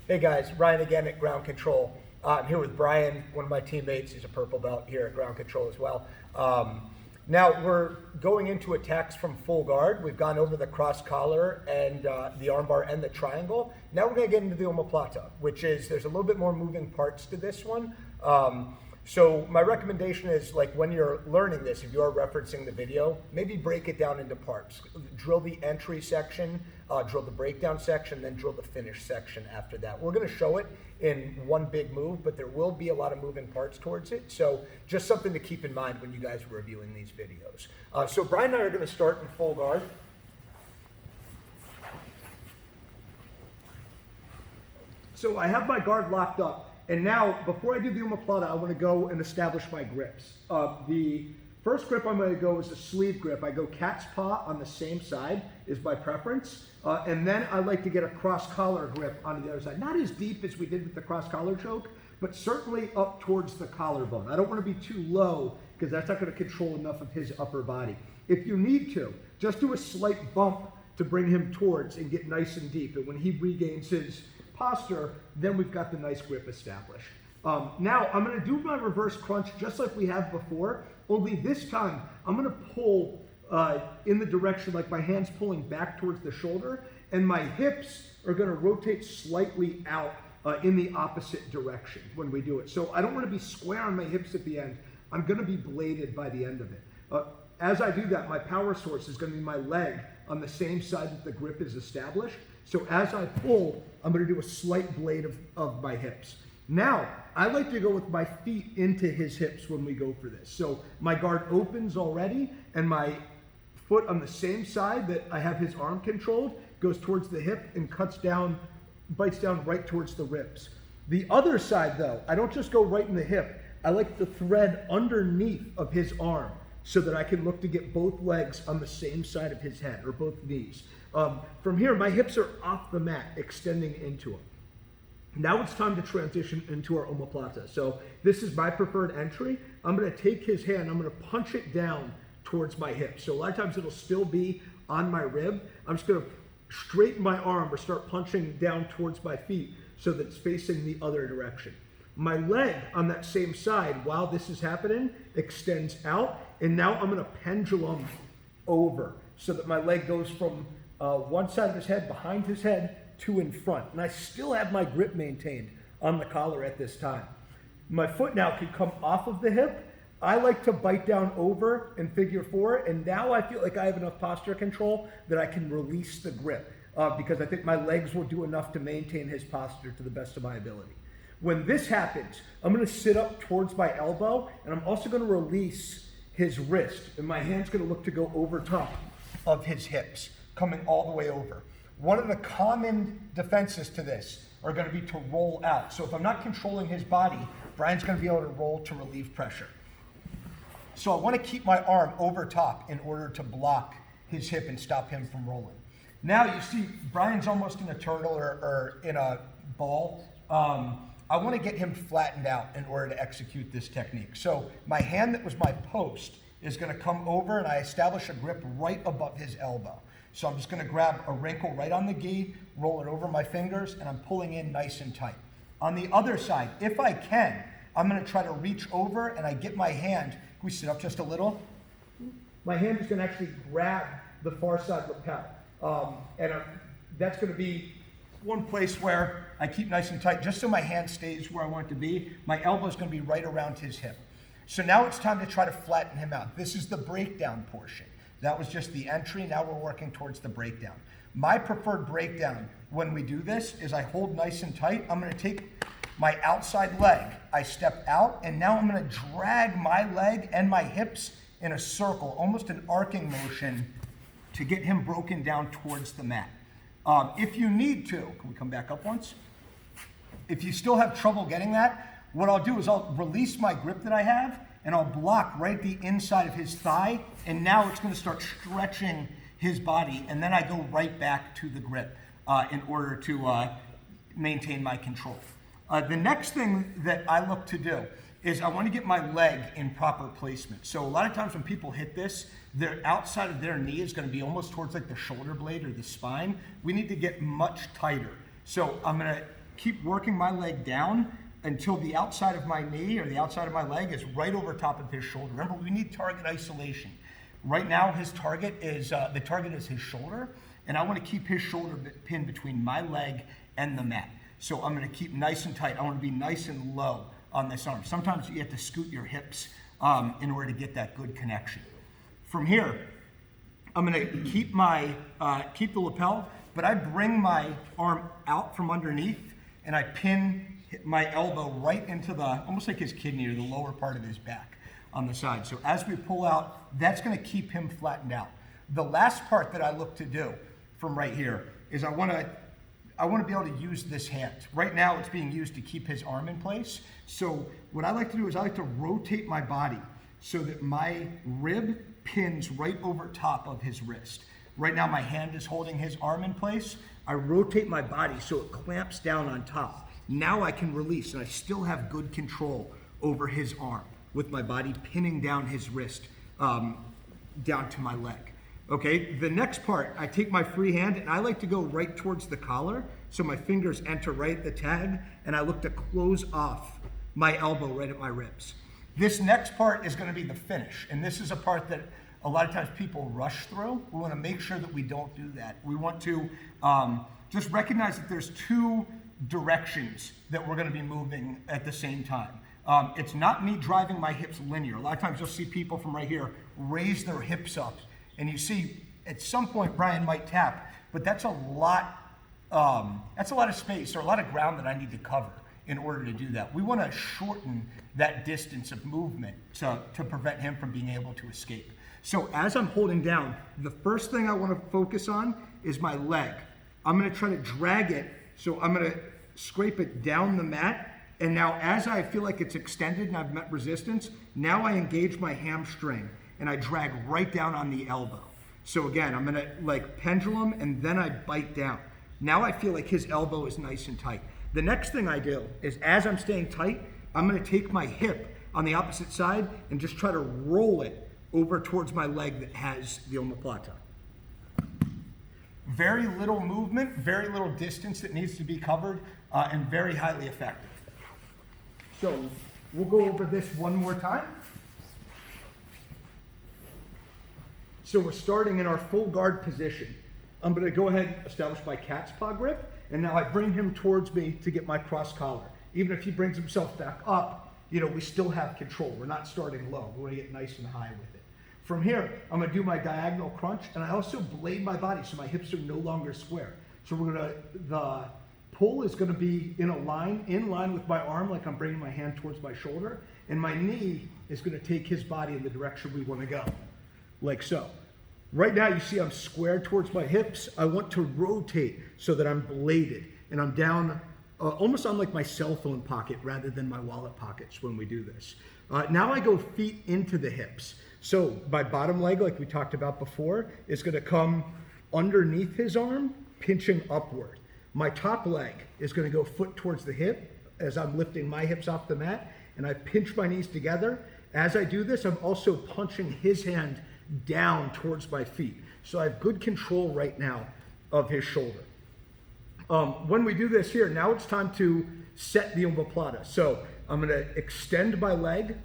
Hey guys, Ryan again at Ground Control. I'm here with Brian, one of my teammates. He's a purple belt here at Ground Control as well. Now we're going into attacks from full guard. We've gone over the cross collar and the armbar and the triangle. Now we're going to get into the omoplata, which is, there's a little bit more moving parts to this one. So my recommendation is, like, when you're learning this, if you are referencing the video, maybe break it down into parts. Drill the entry section, drill the breakdown section, then drill the finish section after that. We're going to show it in one big move, but there will be a lot of moving parts towards it. So just something to keep in mind when you guys are reviewing these videos. So Brian and I are going to start in full guard. So I have my guard locked up. And now, before I do the omoplata, I want to go and establish my grips. The first grip I'm going to go is a sleeve grip. I go cat's paw on the same side is my preference. And then I like to get a cross collar grip on the other side. Not as deep as we did with the cross collar choke, but certainly up towards the collarbone. I don't want to be too low because that's not going to control enough of his upper body. If you need to, just do a slight bump to bring him towards and get nice and deep. And when he regains his posture, then we've got the nice grip established. Now I'm going to do my reverse crunch just like we have before, only this time I'm going to pull in the direction, like my hand's pulling back towards the shoulder, and my hips are going to rotate slightly out in the opposite direction when we do it. So I don't want to be square on my hips at the end. I'm going to be bladed by the end of it. As I do that, my power source is going to be my leg on the same side that the grip is established. So as I pull, I'm going to do a slight blade of my hips. Now, I like to go with my feet into his hips when we go for this. So my guard opens already, and my foot on the same side that I have his arm controlled goes towards the hip and cuts down, bites down right towards the ribs. The other side, though, I don't just go right in the hip. I like to thread underneath of his arm so that I can look to get both legs on the same side of his head, or both knees. From here, my hips are off the mat, extending into them. Now it's time to transition into our omoplata. So this is my preferred entry. I'm going to take his hand, I'm going to punch it down towards my hip. So a lot of times it'll still be on my rib. I'm just going to straighten my arm or start punching down towards my feet so that it's facing the other direction. My leg on that same side, while this is happening, extends out, and now I'm going to pendulum over so that my leg goes from one side of his head, behind his head, to in front. And I still have my grip maintained on the collar at this time. My foot now can come off of the hip. I like to bite down over and figure four, and now I feel like I have enough posture control that I can release the grip because I think my legs will do enough to maintain his posture to the best of my ability. When this happens, I'm going to sit up towards my elbow, and I'm also going to release his wrist, and my hand's going to look to go over top of his hips, coming all the way over. One of the common defenses to this are going to be to roll out. So if I'm not controlling his body, Brian's going to be able to roll to relieve pressure. So I want to keep my arm over top in order to block his hip and stop him from rolling. Now you see Brian's almost in a turtle or in a ball. I want to get him flattened out in order to execute this technique. So my hand that was my post is going to come over, and I establish a grip right above his elbow. So I'm just going to grab a wrinkle right on the gi, roll it over my fingers, and I'm pulling in nice and tight. On the other side, if I can, I'm going to try to reach over, and I get my hand. Can we sit up just a little? My hand is going to actually grab the far side lapel. That's going to be one place where I keep nice and tight, just so my hand stays where I want it to be. My elbow is going to be right around his hip. So now it's time to try to flatten him out. This is the breakdown portion. That was just the entry. Now we're working towards the breakdown. My preferred breakdown when we do this is I hold nice and tight. I'm going to take my outside leg. I step out, and now I'm going to drag my leg and my hips in a circle, almost an arcing motion, to get him broken down towards the mat. If you need to, can we come back up once? If you still have trouble getting that, what I'll do is I'll release my grip that I have, and I'll block right the inside of his thigh, and now it's going to start stretching his body, and then I go right back to the grip in order to maintain my control. The next thing that I look to do is I want to get my leg in proper placement. So a lot of times when people hit this, their outside of their knee is going to be almost towards like the shoulder blade or the spine. We need to get much tighter. So I'm going to keep working my leg down until the outside of my knee or the outside of my leg is right over top of his shoulder. Remember, we need target isolation. Right now, his target is, the target is his shoulder, and I want to keep his shoulder pinned between my leg and the mat. So I'm going to keep nice and tight. I want to be nice and low on this arm. Sometimes you have to scoot your hips in order to get that good connection. From here, I'm going to keep keep the lapel, but I bring my arm out from underneath and I pin my elbow right into almost like his kidney or the lower part of his back on the side. So as we pull out, that's going to keep him flattened out. The last part that I look to do from right here is I want to be able to use this hand. Right now it's being used to keep his arm in place. So what I like to do is I like to rotate my body so that my rib pins right over top of his wrist. Right now my hand is holding his arm in place. I rotate my body so it clamps down on top. Now I can release and I still have good control over his arm with my body pinning down his wrist down to my leg. Okay, the next part, I take my free hand and I like to go right towards the collar so my fingers enter right at the tag and I look to close off my elbow right at my ribs. This next part is going to be the finish, and this is a part that a lot of times people rush through. We want to make sure that we don't do that. We want to just recognize that there's two directions that we're going to be moving at the same time. It's not me driving my hips linear. A lot of times you'll see people from right here raise their hips up, and you see at some point Brian might tap, but that's a lot of space or a lot of ground that I need to cover in order to do that. We want to shorten that distance of movement to prevent him from being able to escape. So as I'm holding down, the first thing I want to focus on is my leg. I'm going to try to drag it, so I'm going to scrape it down the mat, and now as I feel like it's extended and I've met resistance, now I engage my hamstring and I drag right down on the elbow. So again, I'm going to like pendulum and then I bite down. Now I feel like his elbow is nice and tight. The next thing I do is as I'm staying tight, I'm going to take my hip on the opposite side and just try to roll it over towards my leg that has the omoplata. Very little movement, very little distance that needs to be covered, and very highly effective. So we'll go over this one more time. So we're starting in our full guard position. I'm going to go ahead and establish my cat's paw grip, and now I bring him towards me to get my cross collar. Even if he brings himself back up, we still have control. We're not starting low. We're going to get nice and high with it. From here, I'm going to do my diagonal crunch, and I also blade my body so my hips are no longer square. So the pull is going to be in line with my arm, like I'm bringing my hand towards my shoulder, and my knee is going to take his body in the direction we want to go, like so. Right now, you see I'm squared towards my hips. I want to rotate so that I'm bladed, and I'm down almost on like my cell phone pocket rather than my wallet pockets when we do this. Now I go feet into the hips. So my bottom leg, like we talked about before, is going to come underneath his arm, pinching upward. My top leg is going to go foot towards the hip as I'm lifting my hips off the mat, and I pinch my knees together. As I do this, I'm also punching his hand down towards my feet. So I have good control right now of his shoulder. When we do this here, now it's time to set the omoplata. So I'm going to extend my leg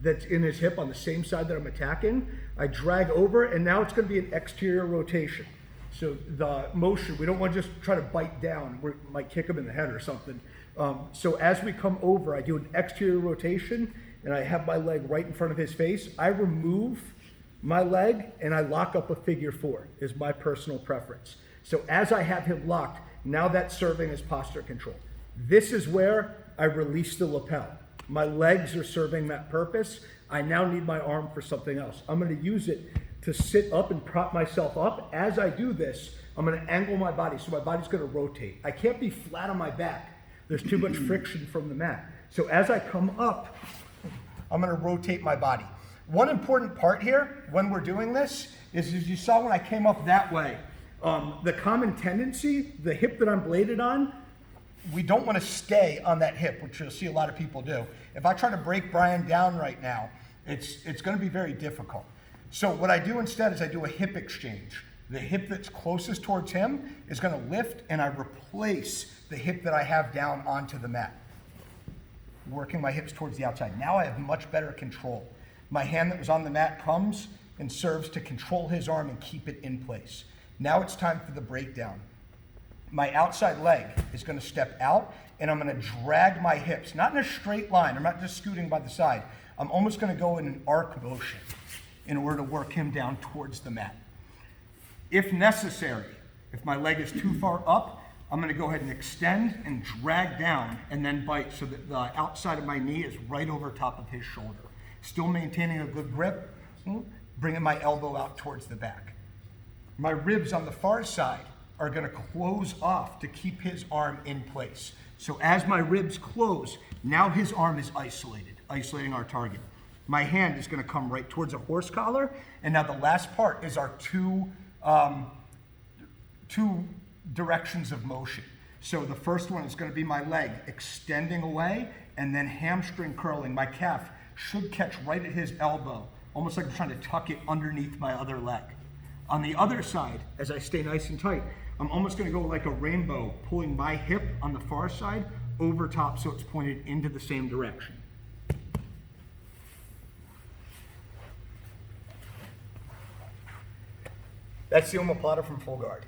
that's in his hip on the same side that I'm attacking. I drag over, and now it's going to be an exterior rotation. So the motion, we don't want to just try to bite down. We might kick him in the head or something. So as we come over, I do an exterior rotation, and I have my leg right in front of his face. I remove my leg, and I lock up a figure four, is my personal preference. So as I have him locked, now that's serving as posture control. This is where I release the lapel. My legs are serving that purpose. I now need my arm for something else. I'm going to use it to sit up and prop myself up. As I do this, I'm going to angle my body, so my body's going to rotate. I can't be flat on my back. There's too much friction from the mat. So as I come up, I'm going to rotate my body. One important part here when we're doing this is, as you saw when I came up that way, the common tendency, the hip that I'm bladed on, we don't want to stay on that hip, which you'll see a lot of people do. If I try to break Brian down right now, it's going to be very difficult. So what I do instead is I do a hip exchange. The hip that's closest towards him is gonna lift, and I replace the hip that I have down onto the mat. Working my hips towards the outside. Now I have much better control. My hand that was on the mat comes and serves to control his arm and keep it in place. Now it's time for the breakdown. My outside leg is gonna step out, and I'm gonna drag my hips, not in a straight line, I'm not just scooting by the side. I'm almost gonna go in an arc motion in order to work him down towards the mat. If necessary, if my leg is too far up, I'm gonna go ahead and extend and drag down and then bite so that the outside of my knee is right over top of his shoulder. Still maintaining a good grip, bringing my elbow out towards the back. My ribs on the far side are gonna close off to keep his arm in place. So as my ribs close, now his arm is isolated, isolating our target. My hand is gonna come right towards a horse collar, and now the last part is our two directions of motion. So the first one is going to be my leg extending away and then hamstring curling. My calf should catch right at his elbow, almost like I'm trying to tuck it underneath my other leg. On the other side, as I stay nice and tight, I'm almost going to go like a rainbow, pulling my hip on the far side over top so it's pointed into the same direction. That's the Omoplata from full guard.